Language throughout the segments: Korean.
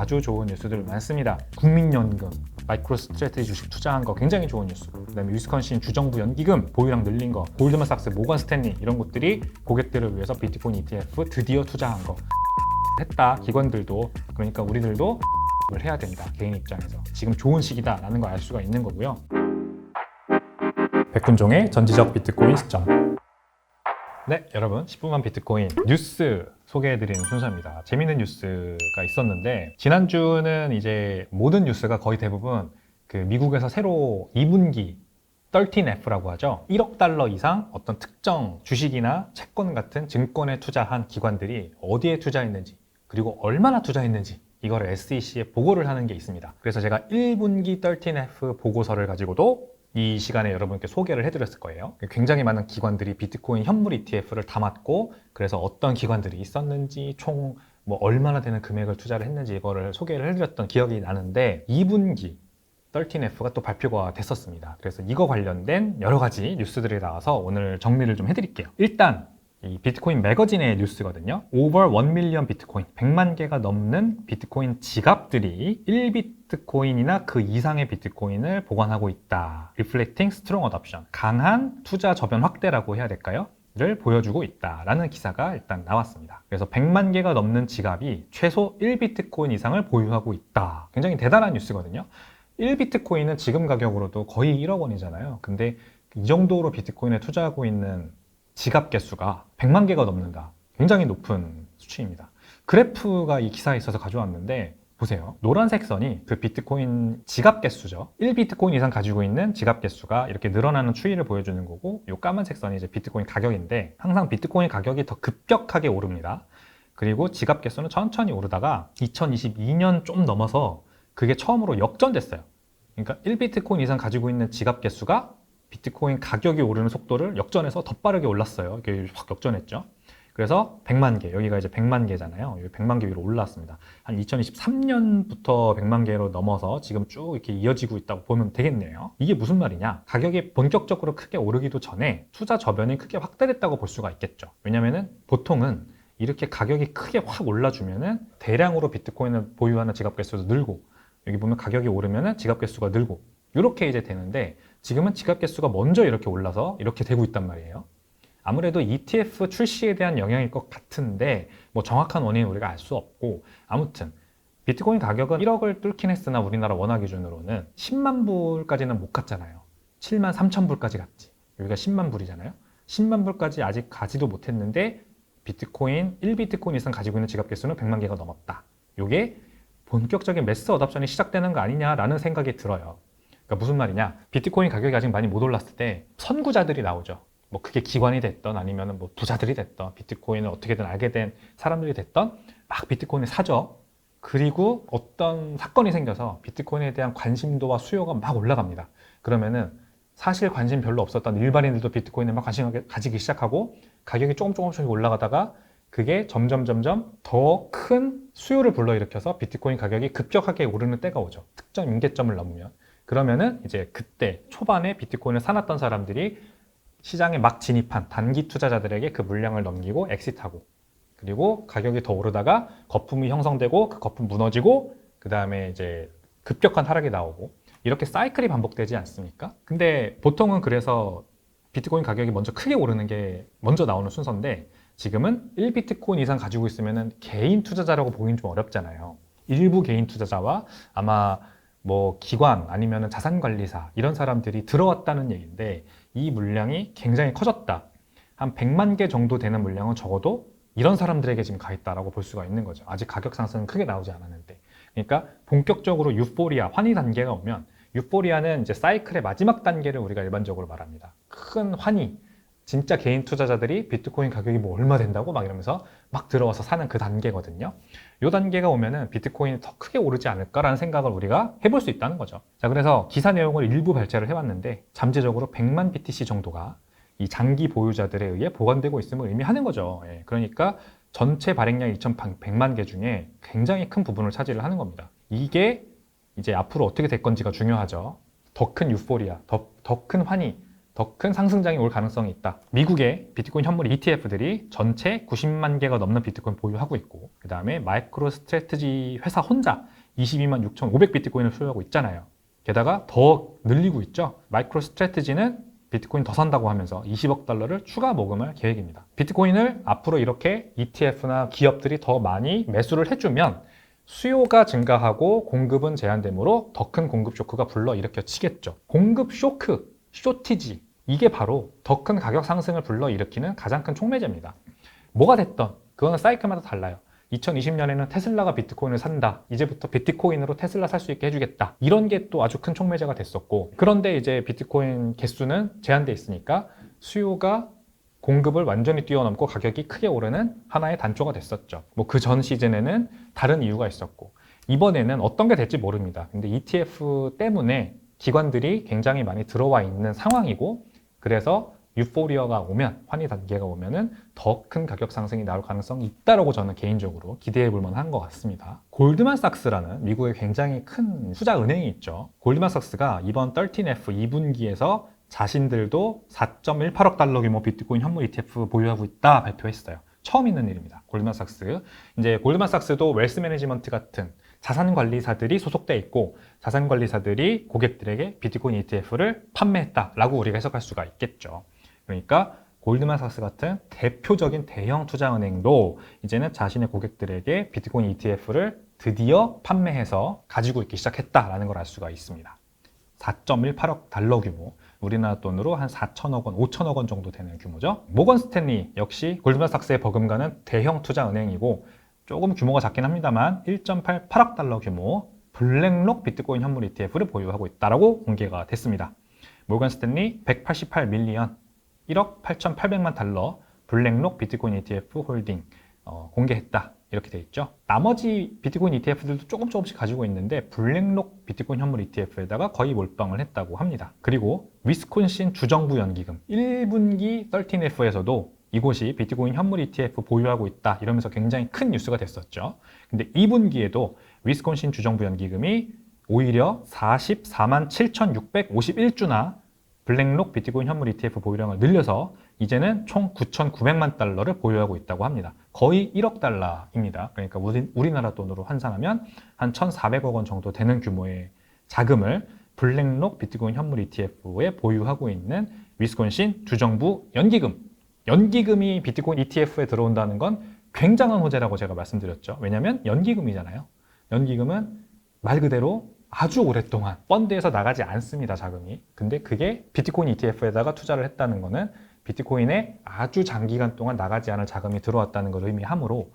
아주 좋은 뉴스들 많습니다. 국민연금, 마이크로스트래티지 주식 투자한 거 굉장히 좋은 뉴스. 그다음에 위스콘신 주정부 연기금 보유량 늘린 거, 골드만삭스, 모건 스탠리 이런 곳들이 고객들을 위해서 비트코인 ETF 드디어 투자한 거 했다. 기관들도, 그러니까 우리들도 을 해야 된다. 개인 입장에서 지금 좋은 시기다라는 걸 알 수가 있는 거고요. 백훈종의 전지적 비트코인 시점. 네, 여러분 10분만 비트코인 뉴스 소개해드리는 순서입니다. 재밌는 뉴스가 있었는데 지난주는 이제 모든 뉴스가 거의 대부분 그 미국에서 새로 2분기 13F라고 하죠. 1억 달러 이상 어떤 특정 주식이나 채권 같은 증권에 투자한 기관들이 어디에 투자했는지 그리고 얼마나 투자했는지 이거를 SEC에 보고를 하는 게 있습니다. 그래서 제가 1분기 13F 보고서를 가지고도 이 시간에 여러분께 소개를 해드렸을 거예요. 굉장히 많은 기관들이 비트코인 현물 ETF를 담았고 그래서 어떤 기관들이 있었는지 총 뭐 얼마나 되는 금액을 투자를 했는지 이거를 소개를 해드렸던 기억이 나는데 2분기 13F가 또 발표가 됐었습니다. 그래서 이거 관련된 여러 가지 뉴스들이 나와서 오늘 정리를 좀 해드릴게요. 일단 이 비트코인 매거진의 뉴스거든요. Over 1 million 비트코인, 100만 개가 넘는 비트코인 지갑들이 1비트코인이나 그 이상의 비트코인을 보관하고 있다. Reflecting strong adoption, 강한 투자 저변 확대라고 해야 될까요? 를 보여주고 있다라는 기사가 일단 나왔습니다. 그래서 100만 개가 넘는 지갑이 최소 1비트코인 이상을 보유하고 있다. 굉장히 대단한 뉴스거든요. 1비트코인은 지금 가격으로도 거의 1억 원이잖아요. 근데 이 정도로 비트코인에 투자하고 있는 지갑 개수가 100만 개가 넘는다. 굉장히 높은 수치입니다. 그래프가 이 기사에 있어서 가져왔는데 보세요. 노란색 선이 그 비트코인 지갑 개수죠. 1비트코인 이상 가지고 있는 지갑 개수가 이렇게 늘어나는 추이를 보여주는 거고 이 까만색 선이 이제 비트코인 가격인데 항상 비트코인 가격이 더 급격하게 오릅니다. 그리고 지갑 개수는 천천히 오르다가 2022년 좀 넘어서 그게 처음으로 역전됐어요. 그러니까 1비트코인 이상 가지고 있는 지갑 개수가 비트코인 가격이 오르는 속도를 역전해서 더 빠르게 올랐어요. 이게 확 역전했죠. 그래서 100만 개, 여기가 이제 100만 개잖아요. 100만 개 위로 올라왔습니다. 한 2023년부터 100만 개로 넘어서 지금 쭉 이렇게 이어지고 있다고 보면 되겠네요. 이게 무슨 말이냐? 가격이 본격적으로 크게 오르기도 전에 투자 저변이 크게 확대됐다고 볼 수가 있겠죠. 왜냐면은 보통은 이렇게 가격이 크게 확 올라주면은 대량으로 비트코인을 보유하는 지갑 개수도 늘고 여기 보면 가격이 오르면은 지갑 개수가 늘고 이렇게 이제 되는데 지금은 지갑 개수가 먼저 이렇게 올라서 이렇게 되고 있단 말이에요. 아무래도 ETF 출시에 대한 영향일 것 같은데 뭐 정확한 원인은 우리가 알 수 없고 아무튼 비트코인 가격은 1억을 뚫긴 했으나 우리나라 원화 기준으로는 10만 불까지는 못 갔잖아요. 7만 3천 불까지 갔지. 여기가 10만 불이잖아요. 10만 불까지 아직 가지도 못했는데 비트코인 1비트코인 이상 가지고 있는 지갑 개수는 100만 개가 넘었다. 이게 본격적인 매스 어답션이 시작되는 거 아니냐라는 생각이 들어요. 그러니까 무슨 말이냐? 비트코인 가격이 아직 많이 못 올랐을 때 선구자들이 나오죠. 뭐 그게 기관이 됐던 아니면 뭐 부자들이 됐던 비트코인을 어떻게든 알게 된 사람들이 됐던 막 비트코인을 사죠. 그리고 어떤 사건이 생겨서 비트코인에 대한 관심도와 수요가 막 올라갑니다. 그러면은 사실 관심 별로 없었던 일반인들도 비트코인에 막 관심을 가지기 시작하고 가격이 조금씩 올라가다가 그게 점점 더 큰 수요를 불러일으켜서 비트코인 가격이 급격하게 오르는 때가 오죠. 특정 임계점을 넘으면. 그러면은 이제 그때 초반에 비트코인을 사놨던 사람들이 시장에 막 진입한 단기 투자자들에게 그 물량을 넘기고 엑시트하고 그리고 가격이 더 오르다가 거품이 형성되고 그 거품 무너지고 그 다음에 이제 급격한 하락이 나오고 이렇게 사이클이 반복되지 않습니까? 근데 보통은 그래서 비트코인 가격이 먼저 크게 오르는 게 먼저 나오는 순서인데 지금은 1비트코인 이상 가지고 있으면 개인 투자자라고 보기는 좀 어렵잖아요. 일부 개인 투자자와 아마 뭐 기관 아니면 자산관리사 이런 사람들이 들어왔다는 얘기인데 이 물량이 굉장히 커졌다. 한 100만 개 정도 되는 물량은 적어도 이런 사람들에게 지금 가 있다라고 볼 수가 있는 거죠. 아직 가격 상승은 크게 나오지 않았는데. 그러니까 본격적으로 유포리아, 환희 단계가 오면 유포리아는 이제 사이클의 마지막 단계를 우리가 일반적으로 말합니다. 큰 환희, 진짜 개인 투자자들이 비트코인 가격이 뭐 얼마 된다고 막 이러면서 막 들어와서 사는 그 단계거든요. 이 단계가 오면은 비트코인이 더 크게 오르지 않을까라는 생각을 우리가 해볼 수 있다는 거죠. 자, 그래서 기사 내용을 일부 발제를 해왔는데 잠재적으로 100만 BTC 정도가 이 장기 보유자들에 의해 보관되고 있음을 의미하는 거죠. 예, 그러니까 전체 발행량 2,100만 개 중에 굉장히 큰 부분을 차지를 하는 겁니다. 이게 이제 앞으로 어떻게 될 건지가 중요하죠. 더 큰 유포리아, 더 큰 환희, 더 큰 상승장이 올 가능성이 있다. 미국의 비트코인 현물 ETF들이 전체 90만 개가 넘는 비트코인 보유하고 있고, 그 다음에 마이크로 스트래티지 회사 혼자 22만 6,500 비트코인을 소유하고 있잖아요. 게다가 더 늘리고 있죠. 마이크로 스트래티지는 비트코인 더 산다고 하면서 20억 달러를 추가 모금할 계획입니다. 비트코인을 앞으로 이렇게 ETF나 기업들이 더 많이 매수를 해주면 수요가 증가하고 공급은 제한되므로 더 큰 공급 쇼크가 불러일으켜지겠죠. 공급 쇼크, 쇼티지, 이게 바로 더 큰 가격 상승을 불러일으키는 가장 큰 촉매제입니다. 뭐가 됐던 그거는 사이클마다 달라요. 2020년에는 테슬라가 비트코인을 산다. 이제부터 비트코인으로 테슬라 살 수 있게 해주겠다. 이런 게 또 아주 큰 촉매제가 됐었고, 그런데 이제 비트코인 개수는 제한돼 있으니까 수요가 공급을 완전히 뛰어넘고 가격이 크게 오르는 하나의 단초가 됐었죠. 뭐 그 전 시즌에는 다른 이유가 있었고, 이번에는 어떤 게 될지 모릅니다. 근데 ETF 때문에 기관들이 굉장히 많이 들어와 있는 상황이고, 그래서 유포리아가 오면, 환희 단계가 오면은 더 큰 가격 상승이 나올 가능성이 있다라고 저는 개인적으로 기대해 볼 만한 것 같습니다. 골드만삭스라는 미국의 굉장히 큰 투자 은행이 있죠. 골드만삭스가 이번 13F 2분기에서 자신들도 4.18억 달러 규모 비트코인 현물 ETF 보유하고 있다 발표했어요. 처음 있는 일입니다. 골드만삭스. 이제 골드만삭스도 웰스 매니지먼트 같은 자산관리사들이 소속돼 있고, 자산관리사들이 고객들에게 비트코인 ETF를 판매했다라고 우리가 해석할 수가 있겠죠. 그러니까 골드만삭스 같은 대표적인 대형 투자은행도 이제는 자신의 고객들에게 비트코인 ETF를 드디어 판매해서 가지고 있기 시작했다라는 걸 알 수가 있습니다. 4.18억 달러 규모, 우리나라 돈으로 한 4천억 원, 5천억 원 정도 되는 규모죠. 모건 스탠리 역시 골드만삭스에 버금가는 대형 투자은행이고, 조금 규모가 작긴 합니다만 1.88억 달러 규모 블랙록 비트코인 현물 ETF를 보유하고 있다라고 공개가 됐습니다. 모건 스탠리 188 밀리언 1억 8,800만 달러 블랙록 비트코인 ETF 홀딩 공개했다. 이렇게 돼 있죠. 나머지 비트코인 ETF들도 조금씩 가지고 있는데 블랙록 비트코인 현물 ETF에다가 거의 몰빵을 했다고 합니다. 그리고 위스콘신 주정부 연기금 1분기 13F에서도 이곳이 비트코인 현물 ETF 보유하고 있다 이러면서 굉장히 큰 뉴스가 됐었죠. 근데 2분기에도 위스콘신 주정부 연기금이 오히려 44만 7,651주나 블랙록 비트코인 현물 ETF 보유량을 늘려서 이제는 총 9,900만 달러를 보유하고 있다고 합니다. 거의 1억 달러입니다. 그러니까 우리나라 돈으로 환산하면 한 1,400억 원 정도 되는 규모의 자금을 블랙록 비트코인 현물 ETF에 보유하고 있는 위스콘신 주정부 연기금이 비트코인 ETF에 들어온다는 건 굉장한 호재라고 제가 말씀드렸죠. 왜냐하면 연기금이잖아요. 연기금은 말 그대로 아주 오랫동안 펀드에서 나가지 않습니다, 자금이. 근데 그게 비트코인 ETF에다가 투자를 했다는 거는 비트코인에 아주 장기간 동안 나가지 않을 자금이 들어왔다는 걸 의미하므로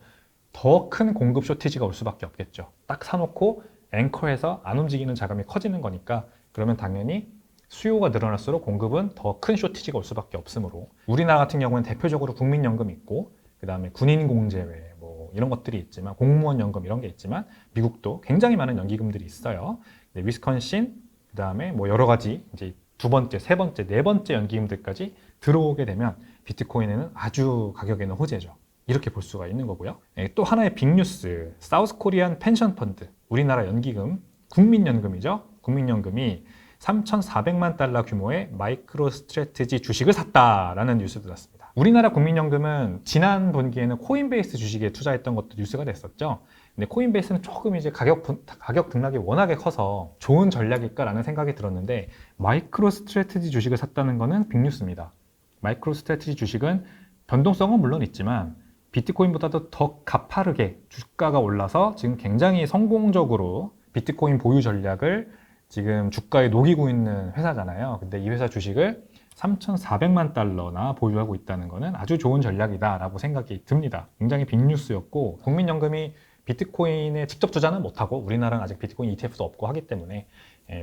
더 큰 공급 쇼티지가 올 수밖에 없겠죠. 딱 사놓고 앵커에서 안 움직이는 자금이 커지는 거니까, 그러면 당연히 수요가 늘어날수록 공급은 더 큰 쇼티지가 올 수밖에 없으므로, 우리나라 같은 경우는 대표적으로 국민연금이 있고, 그 다음에 군인공제회 뭐 이런 것들이 있지만, 공무원 연금 이런 게 있지만, 미국도 굉장히 많은 연기금들이 있어요. 위스콘신, 그 다음에 뭐 여러 가지 이제 두 번째, 세 번째, 네 번째 연기금들까지 들어오게 되면 비트코인에는 아주 가격에는 호재죠. 이렇게 볼 수가 있는 거고요. 또 하나의 빅뉴스, 사우스 코리안 펜션 펀드, 우리나라 연기금, 국민연금이죠. 국민연금이 3,400만 달러 규모의 마이크로 스트래티지 주식을 샀다라는 뉴스도 났습니다. 우리나라 국민연금은 지난 분기에는 코인베이스 주식에 투자했던 것도 뉴스가 됐었죠. 근데 코인베이스는 조금 이제 가격 등락이 워낙에 커서 좋은 전략일까라는 생각이 들었는데, 마이크로 스트래티지 주식을 샀다는 거는 빅뉴스입니다. 마이크로 스트래티지 주식은 변동성은 물론 있지만 비트코인보다도 더 가파르게 주가가 올라서 지금 굉장히 성공적으로 비트코인 보유 전략을 지금 주가에 녹이고 있는 회사잖아요. 근데 이 회사 주식을 3,400만 달러나 보유하고 있다는 것은 아주 좋은 전략이다라고 생각이 듭니다. 굉장히 빅뉴스였고, 국민연금이 비트코인에 직접 투자는 못하고, 우리나라는 아직 비트코인 ETF도 없고 하기 때문에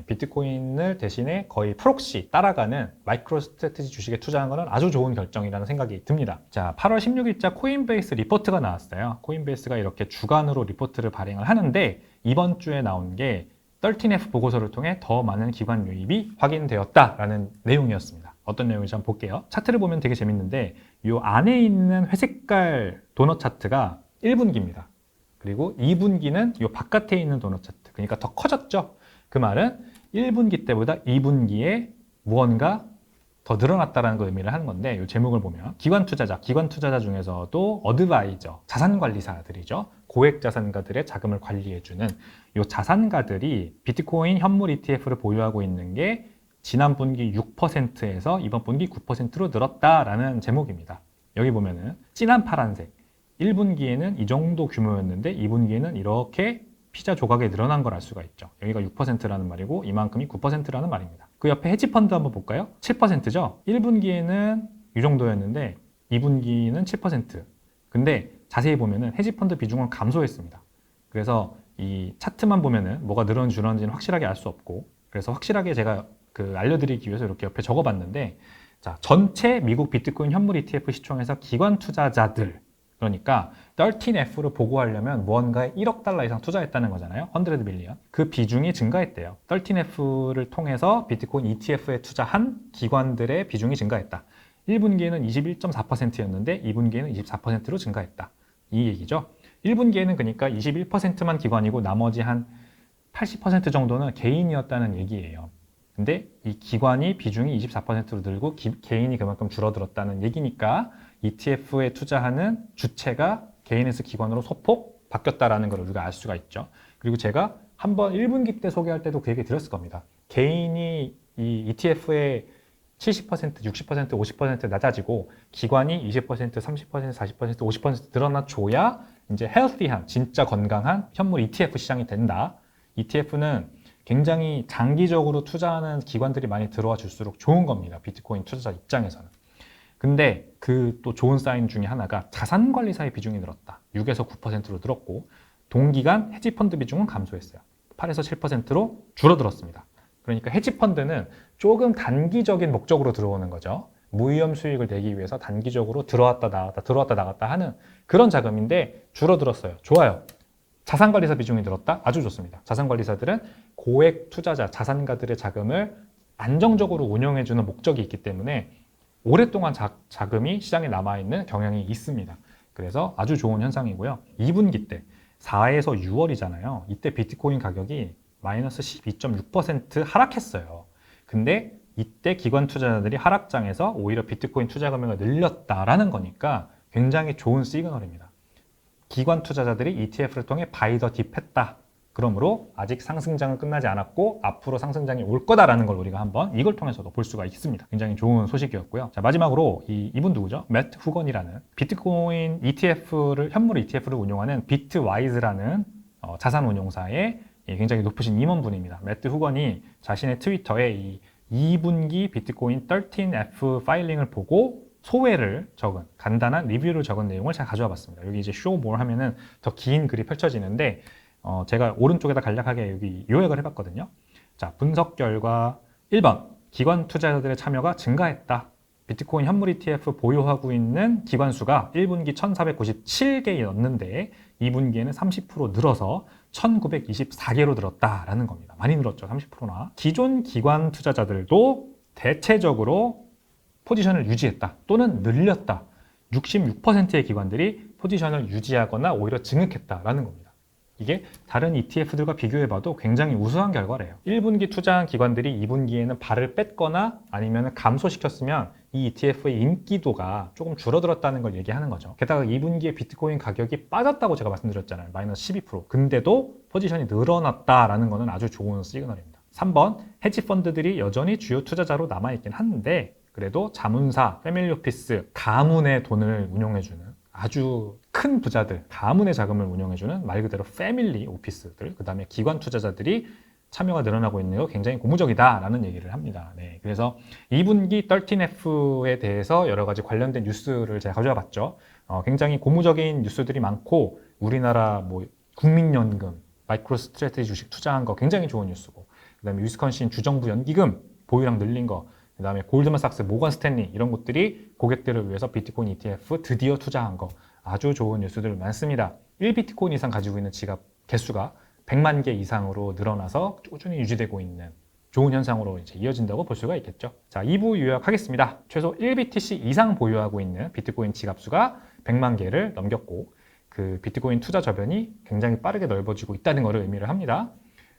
비트코인을 대신에 거의 프록시 따라가는 마이크로 스트래티지 주식에 투자한 것은 아주 좋은 결정이라는 생각이 듭니다. 자, 8월 16일자 코인베이스 리포트가 나왔어요. 코인베이스가 이렇게 주간으로 리포트를 발행을 하는데, 이번 주에 나온 게 13F 보고서를 통해 더 많은 기관 유입이 확인되었다라는 내용이었습니다. 어떤 내용인지 한번 볼게요. 차트를 보면 되게 재밌는데, 이 안에 있는 회색깔 도넛 차트가 1분기입니다. 그리고 2분기는 이 바깥에 있는 도넛 차트, 그러니까 더 커졌죠. 그 말은 1분기 때보다 2분기에 무언가 더 늘어났다는 걸 의미를 하는 건데 이 제목을 보면 기관 투자자 중에서도 어드바이저, 자산관리사들이죠. 고액 자산가들의 자금을 관리해주는 이 자산가들이 비트코인 현물 ETF를 보유하고 있는 게 지난 분기 6%에서 이번 분기 9%로 늘었다라는 제목입니다. 여기 보면은 진한 파란색 1분기에는 이 정도 규모였는데 2분기에는 이렇게 피자 조각에 늘어난 걸 알 수가 있죠. 여기가 6%라는 말이고 이만큼이 9%라는 말입니다. 그 옆에 헤지펀드 한번 볼까요? 7%죠. 1분기에는 이 정도였는데 2분기는 7%. 근데 자세히 보면은 헤지펀드 비중은 감소했습니다. 그래서 이 차트만 보면은 뭐가 늘어는지 줄었는지는 확실하게 알 수 없고, 그래서 확실하게 제가 알려드리기 위해서 이렇게 옆에 적어봤는데, 자, 전체 미국 비트코인 현물 ETF 시총에서 기관 투자자들, 그러니까 13F를 보고하려면 무언가에 1억 달러 이상 투자했다는 거잖아요. 100 빌리언. 그 비중이 증가했대요. 13F를 통해서 비트코인 ETF에 투자한 기관들의 비중이 증가했다. 1분기에는 21.4%였는데 2분기에는 24%로 증가했다. 이 얘기죠. 1분기에는 그러니까 21%만 기관이고 나머지 한 80% 정도는 개인이었다는 얘기예요. 근데 이 기관이 비중이 24%로 늘고 개인이 그만큼 줄어들었다는 얘기니까 ETF에 투자하는 주체가 개인에서 기관으로 소폭 바뀌었다라는 걸 우리가 알 수가 있죠. 그리고 제가 한번 1분기 때 소개할 때도 그 얘기 드렸을 겁니다. 개인이 이 ETF에 70%, 60%, 50% 낮아지고 기관이 20%, 30%, 40%, 50% 늘어나줘야 이제 헬시한, 진짜 건강한 현물 ETF 시장이 된다. ETF는 굉장히 장기적으로 투자하는 기관들이 많이 들어와 줄수록 좋은 겁니다. 비트코인 투자자 입장에서는. 근데 그 또 좋은 사인 중에 하나가 자산관리사의 비중이 늘었다. 6에서 9%로 늘었고 동기간 헤지펀드 비중은 감소했어요. 8에서 7%로 줄어들었습니다. 그러니까 헤지펀드는 조금 단기적인 목적으로 들어오는 거죠. 무위험 수익을 내기 위해서 단기적으로 들어왔다 나갔다 하는 그런 자금인데 줄어들었어요. 좋아요. 자산관리사 비중이 늘었다? 아주 좋습니다. 자산관리사들은 고액 투자자, 자산가들의 자금을 안정적으로 운영해주는 목적이 있기 때문에 오랫동안 자금이 시장에 남아있는 경향이 있습니다. 그래서 아주 좋은 현상이고요. 2분기 때 4에서 6월이잖아요. 이때 비트코인 가격이 마이너스 12.6% 하락했어요. 근데 이때 기관 투자자들이 하락장에서 오히려 비트코인 투자 금액을 늘렸다라는 거니까 굉장히 좋은 시그널입니다. 기관 투자자들이 ETF를 통해 바이 더 딥 했다. 그러므로 아직 상승장은 끝나지 않았고 앞으로 상승장이 올 거다라는 걸 우리가 한번 이걸 통해서도 볼 수가 있습니다. 굉장히 좋은 소식이었고요. 자, 마지막으로 이분 누구죠? 매트 후건이라는 비트코인 ETF를 현물 ETF를 운용하는 비트와이즈라는 자산운용사의 굉장히 높으신 임원분입니다. 매트 후건이 자신의 트위터에 이 2분기 비트코인 13F 파일링을 보고 소회를 적은 간단한 리뷰를 적은 내용을 제가 가져와 봤습니다. 여기 이제 show more 하면은 더 긴 글이 펼쳐지는데 제가 오른쪽에다 간략하게 여기 요약을 해봤거든요. 자, 분석 결과 1번 기관 투자자들의 참여가 증가했다. 비트코인 현물 ETF 보유하고 있는 기관 수가 1분기 1497개였는데 2분기에는 30% 늘어서 1924개로 늘었다라는 겁니다. 많이 늘었죠. 30%나. 기존 기관 투자자들도 대체적으로 포지션을 유지했다 또는 늘렸다. 66%의 기관들이 포지션을 유지하거나 오히려 증액했다라는 겁니다. 이게 다른 ETF들과 비교해봐도 굉장히 우수한 결과래요. 1분기 투자한 기관들이 2분기에는 발을 뺐거나 아니면 감소시켰으면 이 ETF의 인기도가 조금 줄어들었다는 걸 얘기하는 거죠. 게다가 2분기에 비트코인 가격이 빠졌다고 제가 말씀드렸잖아요. 마이너스 12%. 근데도 포지션이 늘어났다라는 거는 아주 좋은 시그널입니다. 3번, 헤지펀드들이 여전히 주요 투자자로 남아있긴 한데 그래도 자문사, 패밀리 오피스, 가문의 돈을 운용해주는 아주 큰 부자들, 가문의 자금을 운영해주는 말 그대로 패밀리 오피스들, 그 다음에 기관 투자자들이 참여가 늘어나고 있는 거 굉장히 고무적이다라는 얘기를 합니다. 네, 그래서 2분기 13F에 대해서 여러 가지 관련된 뉴스를 제가 가져와 봤죠. 굉장히 고무적인 뉴스들이 많고 우리나라 뭐 국민연금, 마이크로 스트래티지 주식 투자한 거 굉장히 좋은 뉴스고 그 다음에 위스콘신 주정부 연기금 보유량 늘린 거 그 다음에 골드만삭스, 모건 스탠리 이런 곳들이 고객들을 위해서 비트코인 ETF 드디어 투자한 거 아주 좋은 뉴스들 많습니다. 1비트코인 이상 가지고 있는 지갑 개수가 100만 개 이상으로 늘어나서 꾸준히 유지되고 있는 좋은 현상으로 이제 이어진다고 볼 수가 있겠죠. 자, 2부 요약하겠습니다. 최소 1BTC 이상 보유하고 있는 비트코인 지갑 수가 100만 개를 넘겼고 그 비트코인 투자 저변이 굉장히 빠르게 넓어지고 있다는 것을 의미를 합니다.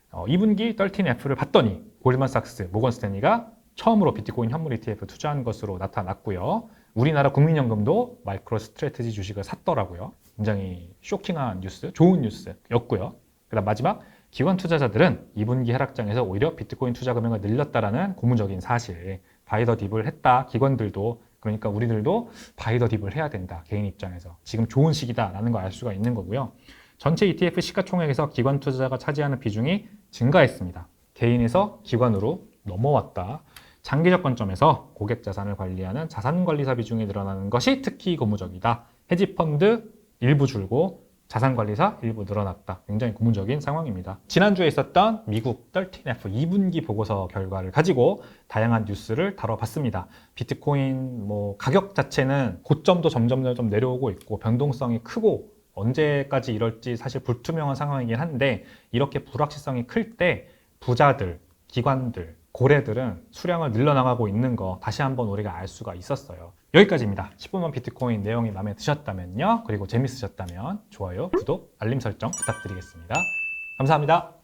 2분기 13F를 봤더니 골드만삭스, 모건 스탠리가 처음으로 비트코인 현물 ETF 투자한 것으로 나타났고요. 우리나라 국민연금도 마이크로 스트래티지 주식을 샀더라고요. 굉장히 쇼킹한 뉴스, 좋은 뉴스였고요. 그다음 마지막, 기관 투자자들은 2분기 하락장에서 오히려 비트코인 투자 금액을 늘렸다라는 고무적인 사실, 바이 더 딥을 했다. 기관들도, 그러니까 우리들도 바이 더 딥을 해야 된다. 개인 입장에서 지금 좋은 시기다라는 걸 알 수가 있는 거고요. 전체 ETF 시가총액에서 기관 투자자가 차지하는 비중이 증가했습니다. 개인에서 기관으로 넘어왔다. 장기적 관점에서 고객 자산을 관리하는 자산관리사 비중이 늘어나는 것이 특히 고무적이다. 헤지펀드 일부 줄고 자산관리사 일부 늘어났다. 굉장히 고무적인 상황입니다. 지난주에 있었던 미국 13F 2분기 보고서 결과를 가지고 다양한 뉴스를 다뤄봤습니다. 비트코인 가격 자체는 고점도 점점 좀 내려오고 있고 변동성이 크고 언제까지 이럴지 사실 불투명한 상황이긴 한데, 이렇게 불확실성이 클 때 부자들, 기관들, 고래들은 수량을 늘려나가고 있는 거 다시 한번 우리가 알 수가 있었어요. 여기까지입니다. 10분만 비트코인 내용이 마음에 드셨다면요. 그리고 재밌으셨다면 좋아요, 구독, 알림 설정 부탁드리겠습니다. 감사합니다.